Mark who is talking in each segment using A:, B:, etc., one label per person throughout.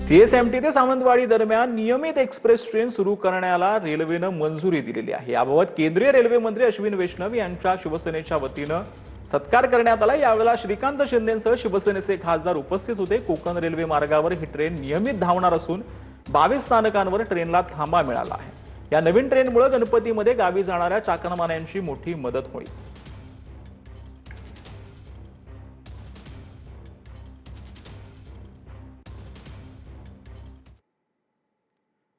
A: CSMT ते सावंतवाडी दरम्यान नियमित एक्सप्रेस ट्रेन सुरू करण्याला रेल्वेनं मंजुरी दिलेली आहे। याबाबत केंद्रीय रेल्वे मंत्री अश्विन वैष्णव यांच्या शिवसेनेच्या वतीनं सत्कार करण्यात आला। यावेळेला श्रीकांत शिंदेंसह शिवसेनेचे खासदार उपस्थित होते। कोकण रेल्वे मार्गावर ही ट्रेन नियमित धावणार असून 22 स्थानकांवर ट्रेनला थांबा मिळाला आहे। या नवीन ट्रेनमुळे गणपतीमध्ये गावी जाणाऱ्या चाकरमान्यांची मोठी मदत होईल।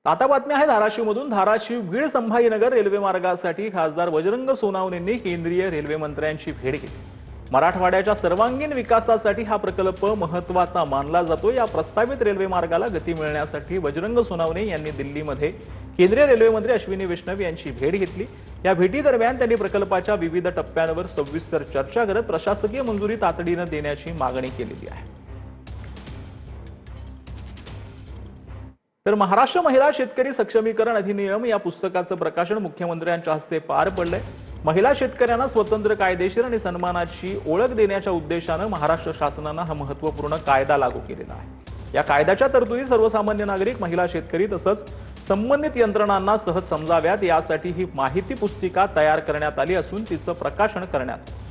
A: आता बातम्या आहे धाराशिवमधून। धाराशिव बीड संभाजीनगर रेल्वे मार्गासाठी खासदार बजरंग सोनवणेंनी केंद्रीय रेल्वे मंत्र्यांची भेट घेतली। मराठवाड्याच्या सर्वांगीण विकासासाठी हा प्रकल्प महत्त्वाचा मानला जातो। या प्रस्तावित रेल्वे मार्गाला गती मिळण्यासाठी बजरंग सोनवणे यांनी दिल्लीमध्ये केंद्रीय रेल्वे मंत्री अश्विनी वैष्णव यांची भेट घेतली। या भेटीदरम्यान त्यांनी प्रकल्पाच्या विविध टप्प्यांवर सविस्तर चर्चा करत प्रशासकीय मंजुरी तातडीने देण्याची मागणी केलेली आहे। तर महाराष्ट्र महिला शेतकरी सक्षमीकरण अधिनियम या पुस्तकाचं प्रकाशन मुख्यमंत्र्यांच्या हस्ते पार पडलंय। महिला शेतकऱ्यांना स्वतंत्र कायदेशीर आणि सन्मानाची ओळख देण्याच्या उद्देशानं महाराष्ट्र शासनानं हा महत्त्वपूर्ण कायदा लागू केलेला आहे। या कायद्याच्या तरतुदी सर्वसामान्य नागरिक, महिला शेतकरी तसंच संबंधित यंत्रणांना सहज समजाव्यात यासाठी ही माहिती पुस्तिका तयार करण्यात आली असून तिचं प्रकाशन करण्यात आलं।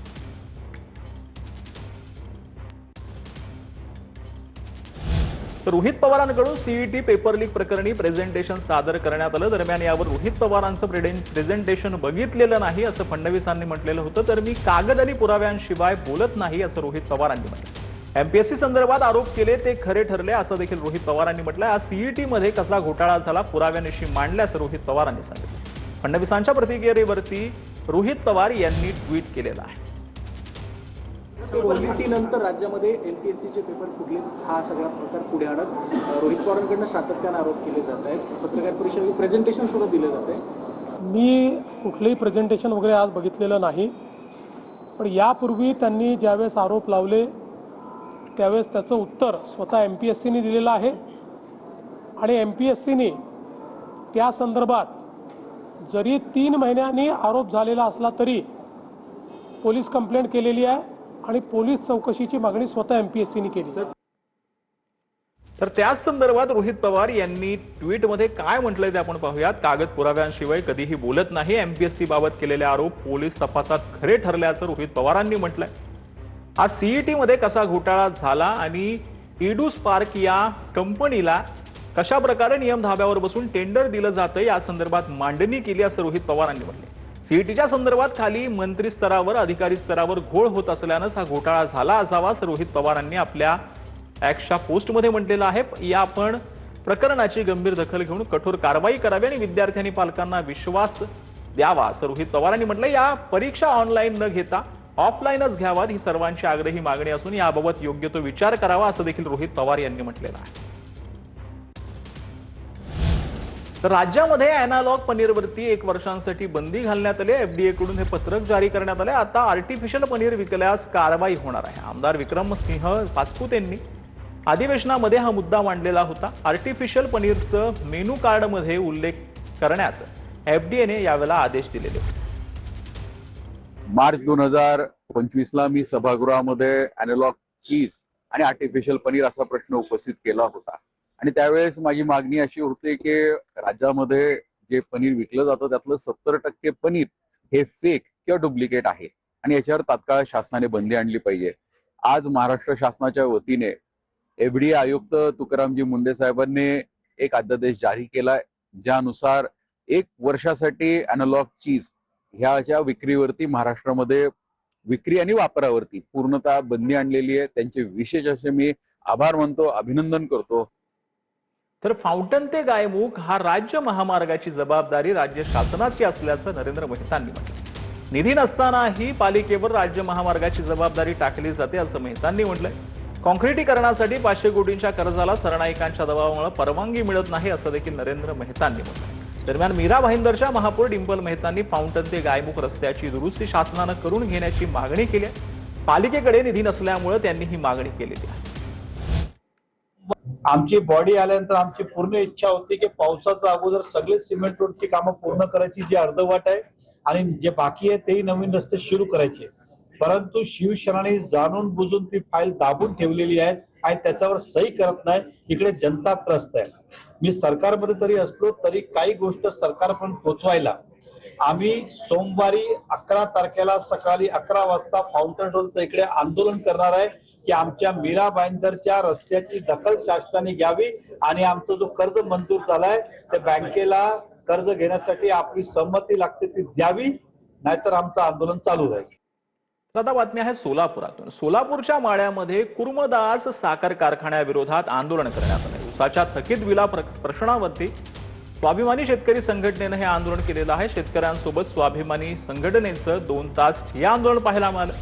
A: तर रोहित पवारांकडून सीईटी पेपर लीक प्रकरणी प्रेझेंटेशन सादर करण्यात आलं। दरम्यान यावर रोहित पवारांचं प्रेझेंटेशन बघितलेलं नाही असं फडणवीसांनी म्हटलेलं होतं। तर मी कागद आणि पुराव्यांशिवाय बोलत नाही असं रोहित पवारांनी म्हटलं। एमपीएससी संदर्भात आरोप केले ते खरे ठरले असं देखील रोहित पवारांनी म्हटलं। आज सीईटी मध्ये कसा घोटाळा झाला पुराव्यानिशी मांडले असं रोहित पवारांनी सांगितलं। फडणवीसांच्या प्रतिक्रियेवरती रोहित पवार यांनी ट्विट केलेलं आहे।
B: नंतर राज्यामध्ये एमपीएससीचे पेपर फुटले, हा सगळा प्रकार पुढे आणत रोहित पवारांकडून सातत्याने आरोप केले जात आहेत। पत्रकार परिषदेत प्रेझेंटेशन सुद्धा दिलं जात आहे।
C: मी कुठलंही प्रेझेंटेशन वगैरे आज बघितलेलं नाही, पण यापूर्वी त्यांनी ज्यावेळेस आरोप लावले त्यावेळेस त्याचं उत्तर स्वतः एमपीएससीने दिलेलं आहे आणि एमपीएससीने त्या संदर्भात जरी 3 महिन्यांनी आरोप झालेला असला तरी पोलीस कंप्लेंट केलेली आहे आणि पोलीस चौकशीची मागणी स्वतः एमपीएससीने केली।
A: तर त्याच संदर्भात रोहित पवार यांनी ट्विटमध्ये काय म्हटलंय ते आपण पाहूयात। कागद पुराव्यांशिवाय कधीही बोलत नाही। एमपीएससी बाबत केलेले आरोप पोलीस तपासात खरे ठरल्याचं रोहित पवारांनी म्हटलंय। आज सीईटी मध्ये कसा घोटाळा झाला आणि इडू स्पार्क या कंपनीला कशा प्रकारे नियम धाब्यावर बसून टेंडर दिलं जातं या संदर्भात मांडणी केली असं रोहित पवारांनी म्हटले। सीईटीच्या संदर्भात खाली मंत्री स्तरावर अधिकारी स्तरावर घोळ होत असल्यानंच हा घोटाळा झाला असावा असं रोहित पवारांनी आपल्या एक्सच्या पोस्टमध्ये म्हटलेलं आहे। या आपण प्रकरणाची गंभीर दखल घेऊन कठोर कारवाई करावी आणि विद्यार्थ्यांनी पालकांना विश्वास द्यावा असं रोहित पवारांनी म्हटलं। या परीक्षा ऑनलाईन न घेता ऑफलाईनच घ्यावात ही सर्वांची आग्रही मागणी असून याबाबत योग्य तो विचार करावा असं देखील रोहित पवार यांनी म्हटलेलं आहे। तर राज्यामध्ये अॅनालॉग पनीरवरती 1 वर्षांसाठी बंदी घालण्यात आली। एफडीए कडून हे पत्रक जारी करण्यात आले। आता आर्टिफिशियल पनीर विकल्यास कारवाई होणार आहे। आमदार विक्रमसिंह पाचपुते यांनी अधिवेशनामध्ये हा मुद्दा मांडलेला होता। आर्टिफिशियल पनीरचं मेनू कार्डमध्ये उल्लेख करण्याचं एफडीएने यावेळेला आदेश दिलेले होते।
D: मार्च 2025 ला मी सभागृहामध्ये अॅनालॉग चीज आणि आर्टिफिशियल पनीर असा प्रश्न उपस्थित केला होता आणि त्यावेळेस माझी मागणी अशी होती की राज्यामध्ये जे पनीर विकलं जातं त्यातलं 70% पनीर हे फेक किंवा डुप्लिकेट आहे आणि याच्यावर तात्काळ शासनाने बंदी आणली पाहिजे। आज महाराष्ट्र शासनाच्या वतीने एफडीए आयुक्त तुकारामजी मुंडे साहेबांनी एक अध्यादेश जारी केलाय ज्यानुसार 1 वर्षासाठी अॅनालॉग चीज ह्याच्या विक्रीवरती महाराष्ट्रामध्ये विक्री आणि वापरावरती पूर्णतः बंदी आणलेली आहे। त्यांचे विशेष असे मी आभार मानतो, अभिनंदन करतो।
A: तर फाउंटन ते गायमुख हा राज्य महामार्गाची जबाबदारी राज्य शासनाची असल्याचं नरेंद्र मेहतांनी म्हटलं। निधी नसतानाही पालिकेवर राज्य महामार्गाची जबाबदारी टाकली जाते असं मेहतांनी म्हटलंय। कॉन्क्रिटीकरणासाठी 500 कोटींच्या कर्जाला सरनाईकांच्या दबावामुळे परवानगी मिळत नाही असं देखील नरेंद्र मेहतांनी म्हटलंय। दरम्यान मीरा भाईंदरच्या महापौर डिंपल मेहतांनी फाउंटन ते गायमुख रस्त्याची दुरुस्ती शासनानं करून घेण्याची मागणी केली आहे। पालिकेकडे निधी नसल्यामुळे त्यांनी ही मागणी केलेली आहे।
E: आमची बॉडी आल्यानंतर आमची पूर्ण इच्छा होती की पावसाच्या अगोदर सगळे सिमेंट रोडची कामं पूर्ण करायची जी अर्धवट आहे आणि जे बाकी आहे तेही नवीन रस्ते सुरू करायचे। परंतु शिवसेनाने जाणून बुजून ती फाईल दाबून ठेवलेली आहे आणि त्याच्यावर सही करत नाही, इकडे जनता त्रस्त आहे. मी सरकारमध्ये तरी असलो तरी काही गोष्ट सरकारपर्यंत पोहोचवायला आम्ही सोमवारी 11 तारखेला सकाळी 11 वाजता फाउंटन रोडचं इकडे आंदोलन करणार आहे की आमच्या मीरा भाईंदरच्या रस्त्याची दखल शासनाने घ्यावी आणि आमचा जो कर्ज मंजूर झालाय त्या बँकेला कर्ज घेण्यासाठी आपली संमती लागते ती द्यावी, नाहीतर आमचं आंदोलन चालू राहील.
A: आता बातमी आहे सोलापुरातून. सोलापूरच्या माळ्यामध्ये कुर्मदास साखर कारखान्याविरोधात आंदोलन करण्यात आले. उसाच्या थकीत बिला प्रश्नावरती स्वाभिमानी शेतकरी संघटनेनं हे आंदोलन केलेलं आहे. शेतकऱ्यांसोबत स्वाभिमानी संघटनेचं 2 तास ठिय्या आंदोलन पाहायला मिळालं.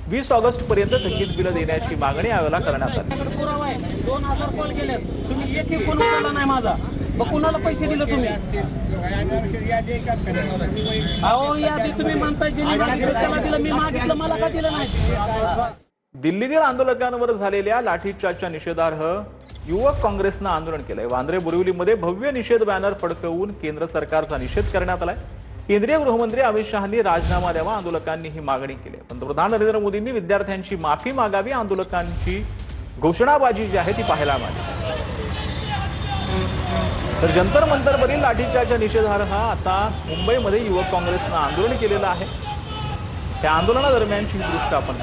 A: 20 ऑगस्ट पर्यंत थकीत बिलं देण्याची मागणी यावेळेला करण्यात आली.
F: पुरावा आहे. 2000 कॉल केले, तुम्ही एकही फोन उचलला नाही माझा. मग कुणाला पैसे दिले तुम्ही? अहो यादी तुम्ही म्हणताय ज्यांनी मागितलं त्याला दिलं, मी मागितलं मला का दिलं नाही?
A: दिल्लीतील आंदोलकांवर झालेल्या लाठीचार्जच्या निषेधार्ह युवक काँग्रेसनं आंदोलन केलंय. वांद्रे बोरिवलीमध्ये भव्य निषेध बॅनर फडकवून केंद्र सरकारचा निषेध करण्यात आलाय. केंद्रीय गृहमंत्री अमित शहांनी राजीनामा द्यावा, आंदोलकांनी ही मागणी केली. पंतप्रधान नरेंद्र मोदींनी विद्यार्थ्यांची माफी मागावी, आंदोलकांची घोषणाबाजी जी आहे ती पाहायला मिळाली. तर जंतर मंतरवरील लाठीचार्जच्या निषेधार्ह आता मुंबईमध्ये युवक काँग्रेसनं आंदोलन केलेलं आहे. त्या आंदोलनादरम्यानची ही दृश्य आपण